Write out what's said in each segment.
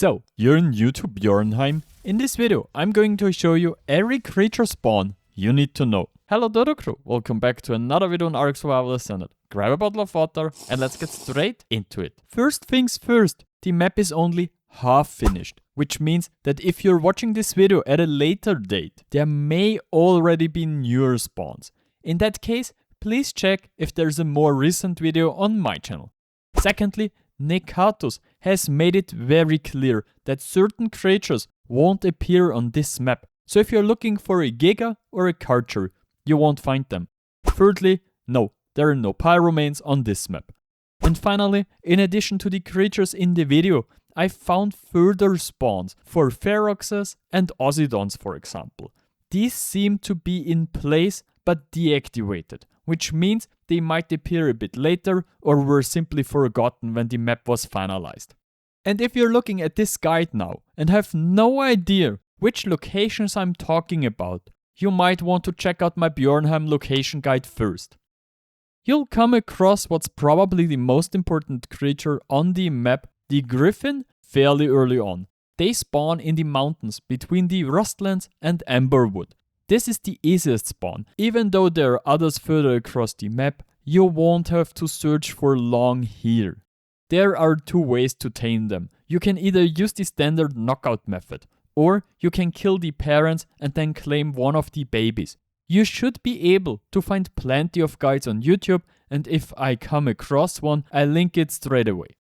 So, you're new to Bjarnheim. In this video, I'm going to show you every creature spawn you need to know. Hello Dodo crew, welcome back to another video on ARK Ascended. Grab a bottle of water and let's get straight into it. First things first, the map is only half finished, which means that if you're watching this video at a later date, there may already be newer spawns. In that case, please check if there's a more recent video on my channel. Secondly, Nekatus has made it very clear that certain creatures won't appear on this map. So if you're looking for a Giga or a Karcher, you won't find them. Thirdly, no, there are no Pyromanes on this map. And finally, in addition to the creatures in the video, I found further spawns for Feroxes and Ozzidons, for example. These seem to be in place but deactivated, which means they might appear a bit later or were simply forgotten when the map was finalized. And if you're looking at this guide now and have no idea which locations I'm talking about, you might want to check out my Bjarnheim location guide first. You'll come across what's probably the most important creature on the map, the Griffin, fairly early on. They spawn in the mountains between the Rustlands and Amberwood. This is the easiest spawn. Even though there are others further across the map, you won't have to search for long here. There are two ways to tame them. You can either use the standard knockout method, or you can kill the parents and then claim one of the babies. You should be able to find plenty of guides on YouTube, and if I come across one, I'll link it straight away.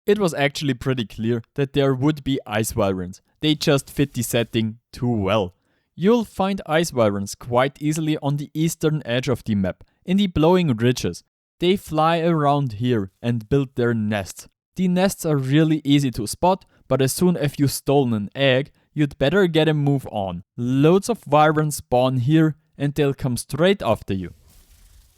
It was actually pretty clear that there would be ice wyverns. They just fit the setting too well. You'll find ice wyverns quite easily on the eastern edge of the map, in the blowing ridges. They fly around here and build their nests. The nests are really easy to spot, but as soon as you've stolen an egg, you'd better get a move on. Loads of wyverns spawn here and they'll come straight after you.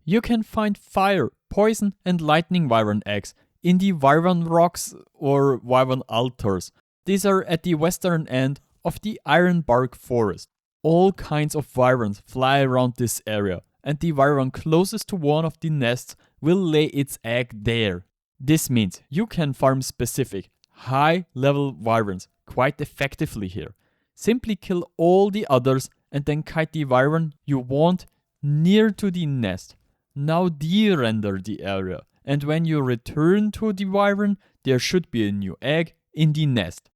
You can find fire, poison and lightning wyvern eggs in the wyvern rocks or wyvern altars. These are at the western end of the Ironbark forest. All kinds of wyverns fly around this area, and the wyvern closest to one of the nests will lay its egg there. This means you can farm specific, high-level wyverns quite effectively here. Simply kill all the others and then kite the wyvern you want near to the nest. Now de-render the area, and when you return to the wyvern, there should be a new egg in the nest.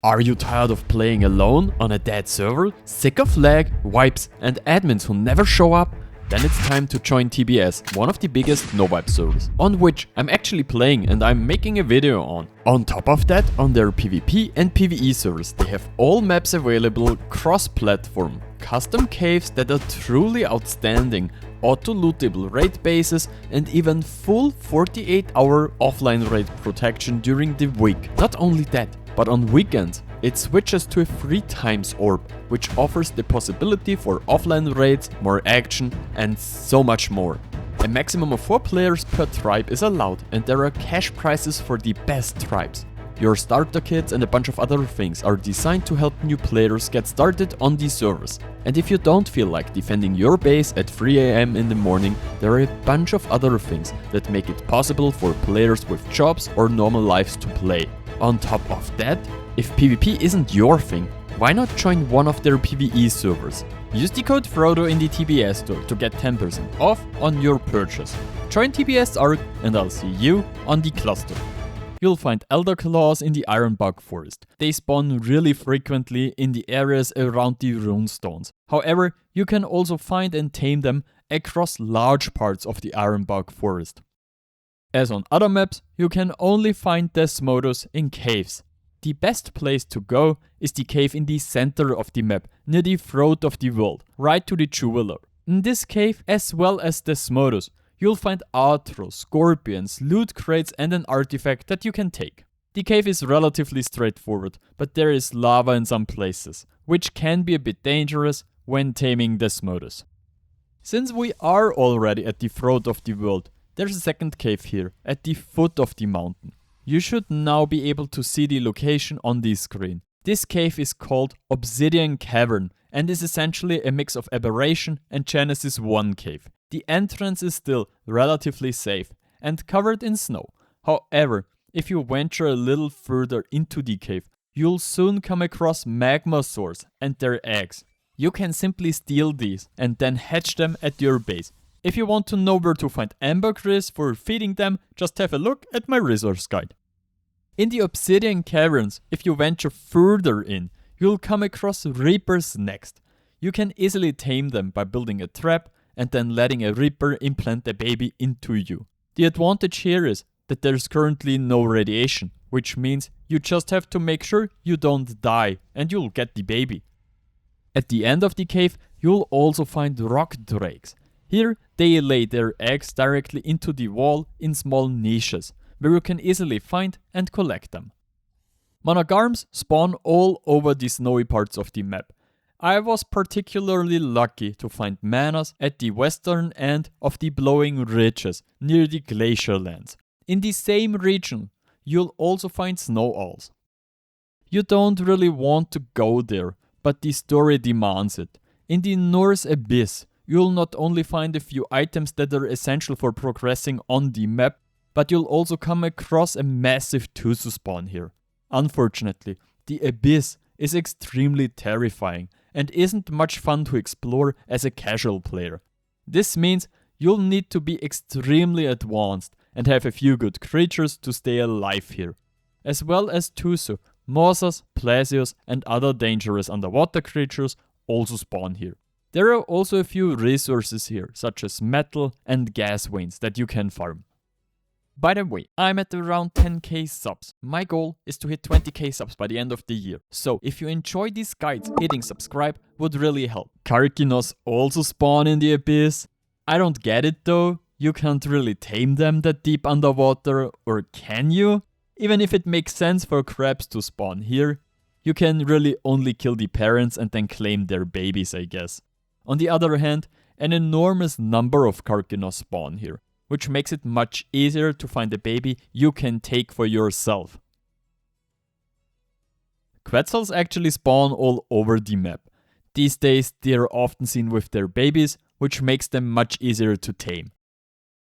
Are you tired of playing alone on a dead server? Sick of lag, wipes and admins who never show up? Then it's time to join TBS, one of the biggest no-wipe servers, on which I'm actually playing and I'm making a video on. On top of that, on their PvP and PvE servers, they have all maps available cross-platform, custom caves that are truly outstanding, auto-lootable raid bases, and even full 48-hour offline raid protection during the week. Not only that, but on weekends, it switches to a 3x orb, which offers the possibility for offline raids, more action, and so much more. A maximum of 4 players per tribe is allowed, and there are cash prizes for the best tribes. Your starter kits and a bunch of other things are designed to help new players get started on these servers. And if you don't feel like defending your base at 3 AM in the morning, there are a bunch of other things that make it possible for players with jobs or normal lives to play. On top of that, if PvP isn't your thing, why not join one of their PvE servers? Use the code Frodo in the TBS store to get 10% off on your purchase. Join TBS ARK and I'll see you on the cluster. You'll find Elderclaws in the Ironbark forest. They spawn really frequently in the areas around the runestones. However, you can also find and tame them across large parts of the Ironbark forest. As on other maps, you can only find Desmodus in caves. The best place to go is the cave in the center of the map, near the throat of the world, right to the jeweler. In this cave, as well as Desmodus, you'll find Arthros, scorpions, loot crates and an artifact that you can take. The cave is relatively straightforward, but there is lava in some places, which can be a bit dangerous when taming Desmodus. Since we are already at the throat of the world, there's a second cave here, at the foot of the mountain. You should now be able to see the location on the screen. This cave is called Obsidian Cavern and is essentially a mix of Aberration and Genesis 1 cave. The entrance is still relatively safe and covered in snow. However, If you venture a little further into the cave, you'll soon come across Magmasaurs and their eggs. You can simply steal these and then hatch them at your base. If you want to know where to find ambergris for feeding them, just have a look at my resource guide. In the obsidian caverns, if you venture further in, you'll come across reapers next. You can easily tame them by building a trap and then letting a reaper implant a baby into you. The advantage here is that there's currently no radiation, which means you just have to make sure you don't die and you'll get the baby. At the end of the cave, you'll also find rock drakes. Here, they lay their eggs directly into the wall in small niches, where you can easily find and collect them. Mangarms spawn all over the snowy parts of the map. I was particularly lucky to find manas at the western end of the Blowing Ridges near the glacier lands. In the same region, you'll also find snow owls. You don't really want to go there, but the story demands it. In the Norse Abyss, you'll not only find a few items that are essential for progressing on the map, but you'll also come across a massive Tuso spawn here. Unfortunately, the Abyss is extremely terrifying and isn't much fun to explore as a casual player. This means you'll need to be extremely advanced and have a few good creatures to stay alive here. As well as Tuso, Mossas, Plesios and other dangerous underwater creatures also spawn here. There are also a few resources here, such as metal and gas veins that you can farm. By the way, I'm at around 10k subs. My goal is to hit 20k subs by the end of the year. So if you enjoy these guides, hitting subscribe would really help. Karkinos also spawn in the Abyss. I don't get it though. You can't really tame them that deep underwater, or can you? Even if it makes sense for crabs to spawn here, you can really only kill the parents and then claim their babies, I guess. On the other hand, an enormous number of Karkinos spawn here, which makes it much easier to find a baby you can take for yourself. Quetzals actually spawn all over the map. These days they are often seen with their babies, which makes them much easier to tame.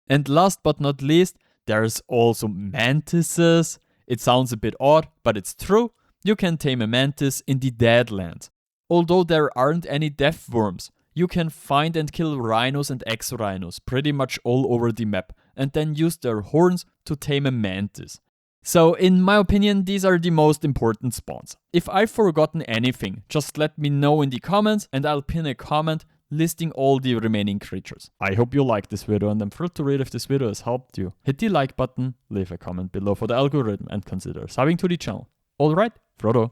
And last but not least, there's also mantises. It sounds a bit odd, but it's true. You can tame a mantis in the Deadlands. Although there aren't any death worms, you can find and kill rhinos and ex-rhinos pretty much all over the map and then use their horns to tame a mantis. So in my opinion, these are the most important spawns. If I've forgotten anything, just let me know in the comments and I'll pin a comment listing all the remaining creatures. I hope you liked this video and I'm thrilled to read if this video has helped you. Hit the like button, leave a comment below for the algorithm and consider subbing to the channel. Alright, Frodo.